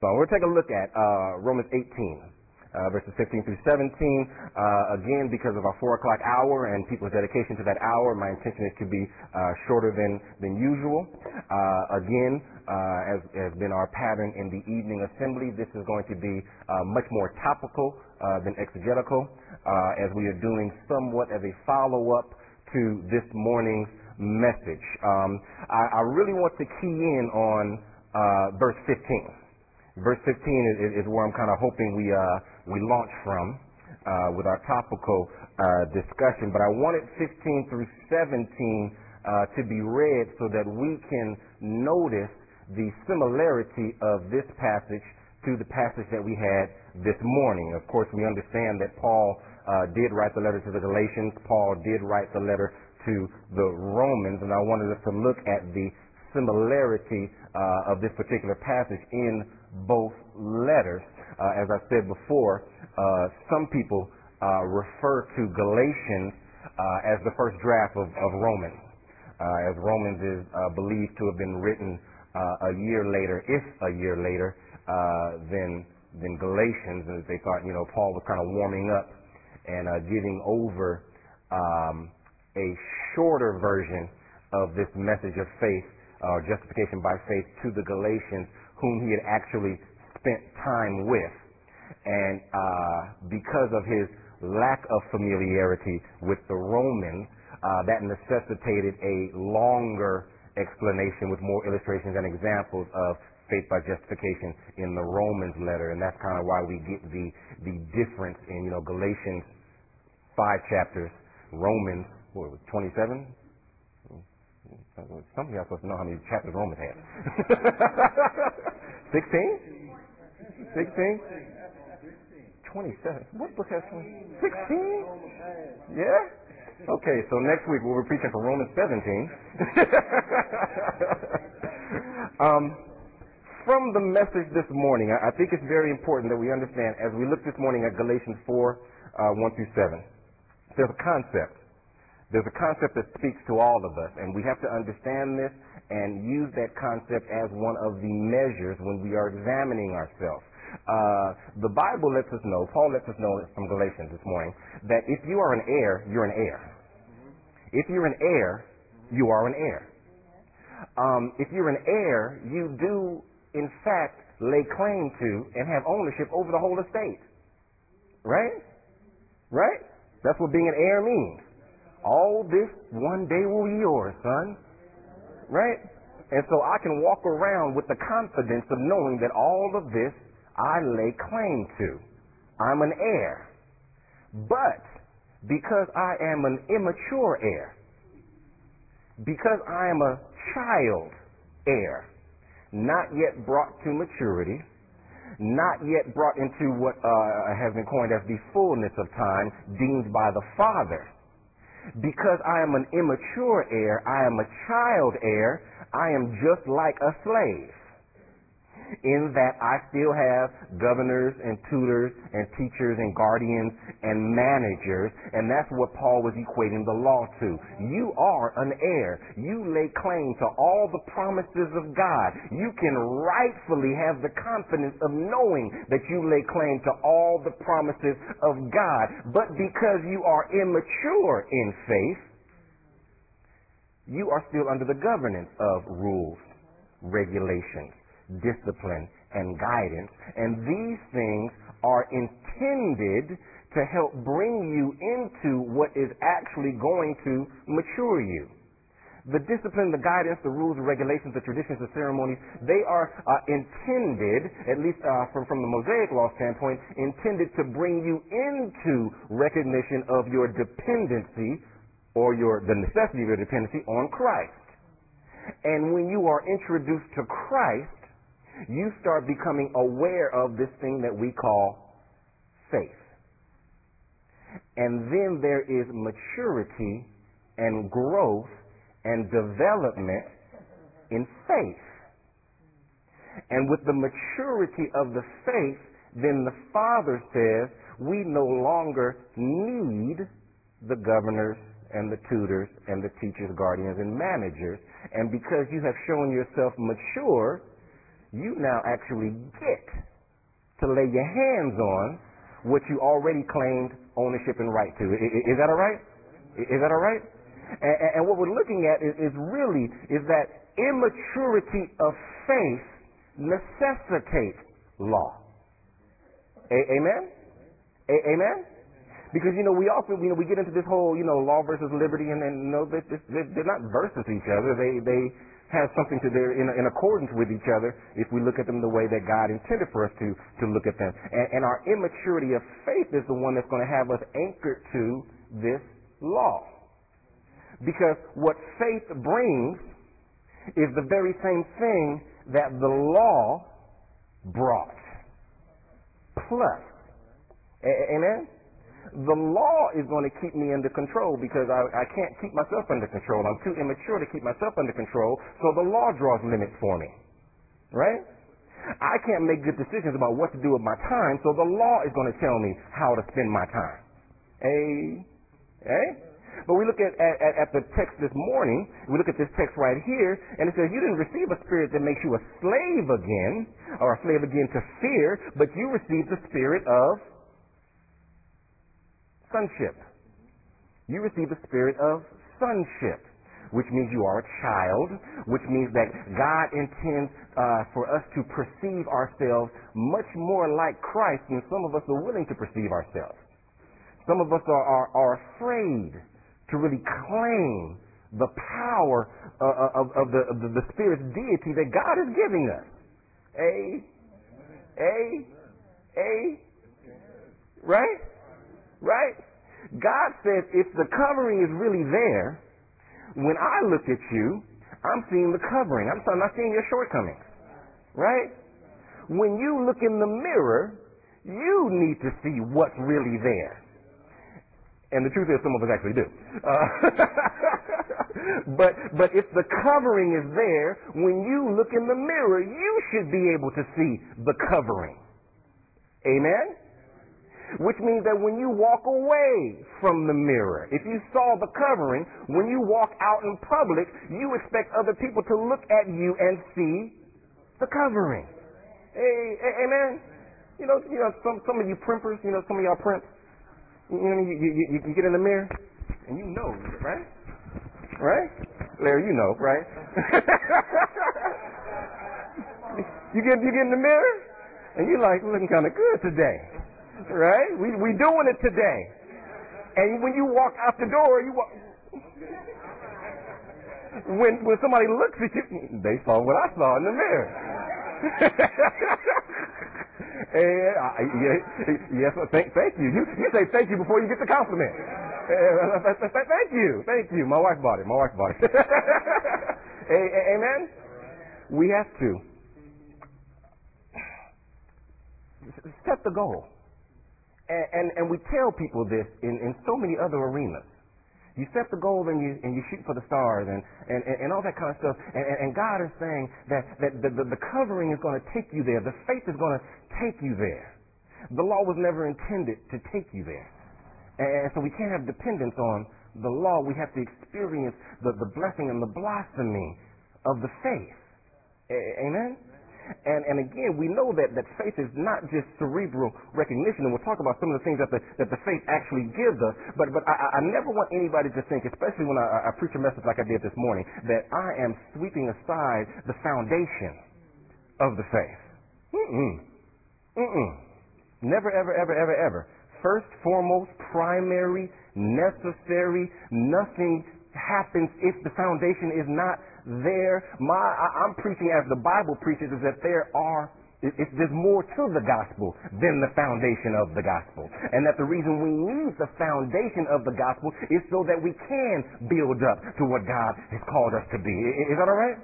So we'll take a look at Romans 18, verses 15 through 17. Again, because of our 4 o'clock hour and people's dedication to that hour, my intention is to be shorter than usual. Again, as has been our pattern in the evening assembly, this is going to be much more topical than exegetical, as we are doing somewhat as a follow-up to this morning's message. I really want to key in on verse 15. Verse 15 is where I'm kind of hoping we launch from with our topical discussion. But I wanted 15 through 17 to be read so that we can notice the similarity of this passage to the passage that we had this morning. Of course, we understand that Paul did write the letter to the Galatians. Paul did write the letter to the Romans. And I wanted us to look at the similarity of this particular passage in both letters. As I said before, some people refer to Galatians as the first draft of Romans, as Romans is believed to have been written a year later, if a year later, than Galatians, and they thought, Paul was kind of warming up and giving over a shorter version of this message of faith, justification by faith, to the Galatians, whom he had actually spent time with. And because of his lack of familiarity with the Romans, that necessitated a longer explanation with more illustrations and examples of faith by justification in the Romans letter. And that's kind of why we get the difference in, Galatians 5 chapters, Romans, 27? Some of y'all supposed to know how many chapters Romans had. 16? 16? 27. What book has 20? 16? Yeah? Okay, so next week we'll be preaching from Romans 17. From the message this morning, I think it's very important that we understand, as we look this morning at Galatians 4, 1 through 7, there's a concept. There's a concept that speaks to all of us, and we have to understand this and use that concept as one of the measures when we are examining ourselves. The Bible lets us know, Paul lets us know from Galatians this morning, that if you are an heir, you're an heir. If you're an heir, you are an heir. If you're an heir, you do, in fact, lay claim to and have ownership over the whole estate. Right? Right? That's what being an heir means. All this one day will be yours, son. Right? And so I can walk around with the confidence of knowing that all of this I lay claim to. I'm an heir. But because I am an immature heir, because I am a child heir, not yet brought to maturity, not yet brought into what has been coined as the fullness of time, deemed by the Father. Because I am an immature heir, I am a child heir, I am just like a slave, in that I still have governors and tutors and teachers and guardians and managers, and that's what Paul was equating the law to. You are an heir. You lay claim to all the promises of God. You can rightfully have the confidence of knowing that you lay claim to all the promises of God. But because you are immature in faith, you are still under the governance of rules, regulations, discipline, and guidance. And these things are intended to help bring you into what is actually going to mature you. The discipline, the guidance, the rules, the regulations, the traditions, the ceremonies, they are intended, at least from the Mosaic Law standpoint, intended to bring you into recognition of your dependency or the necessity of your dependency on Christ. And when you are introduced to Christ, you start becoming aware of this thing that we call faith. And then there is maturity and growth and development in faith. And with the maturity of the faith, then the Father says we no longer need the governors and the tutors and the teachers, guardians, and managers. And because you have shown yourself mature, you now actually get to lay your hands on what you already claimed ownership and right to. Is that all right? Is that all right? And what we're looking at is that immaturity of faith necessitates law. Amen? Amen? Because, we often, we get into this whole, law versus liberty, and they're not versus each other. They have something to their, in accordance with each other if we look at them the way that God intended for us to look at them. And our immaturity of faith is the one that's going to have us anchored to this law. Because what faith brings is the very same thing that the law brought. Plus. Amen? The law is going to keep me under control because I can't keep myself under control. I'm too immature to keep myself under control, so the law draws limits for me. Right? I can't make good decisions about what to do with my time, so the law is going to tell me how to spend my time. But we look at the text this morning, we look at this text right here, and it says you didn't receive a spirit that makes you a slave again, or a slave again to fear, but you received the spirit of sonship. You receive the spirit of sonship, which means you are a child, which means that God intends for us to perceive ourselves much more like Christ than some of us are willing to perceive ourselves. Some of us are afraid to really claim the power of the Spirit's deity that God is giving us. Right? Right? God says if the covering is really there, when I look at you, I'm seeing the covering. I'm not seeing your shortcomings. Right? When you look in the mirror, you need to see what's really there. And the truth is some of us actually do. But if the covering is there, when you look in the mirror, you should be able to see the covering. Amen? Which means that when you walk away from the mirror, if you saw the covering, when you walk out in public, you expect other people to look at you and see the covering. Amen? Some of you primpers, some of y'all primps, you get in the mirror and you know, right? Right? Larry, you know, right? you get in the mirror and you're like, looking kind of good today. Right? We doing it today. And when you walk out the door, when somebody looks at you, they saw what I saw in the mirror. Yes, thank you. You say thank you before you get the compliment. Thank you. My wife bought it. Amen? We have to set the goal. And we tell people this in so many other arenas. You set the goal and you shoot for the stars and all that kind of stuff. And God is saying that the covering is going to take you there. The faith is going to take you there. The law was never intended to take you there. And so we can't have dependence on the law. We have to experience the blessing and the blossoming of the faith. Amen? And again, we know that faith is not just cerebral recognition, and we'll talk about some of the things that the faith actually gives us. But I never want anybody to think, especially when I preach a message like I did this morning, that I am sweeping aside the foundation of the faith. Never, ever. First, foremost, primary, necessary. Nothing happens if the foundation is not there. I'm preaching as the Bible preaches, is that there's more to the gospel than the foundation of the gospel. And that the reason we need the foundation of the gospel is so that we can build up to what God has called us to be. Is that all right?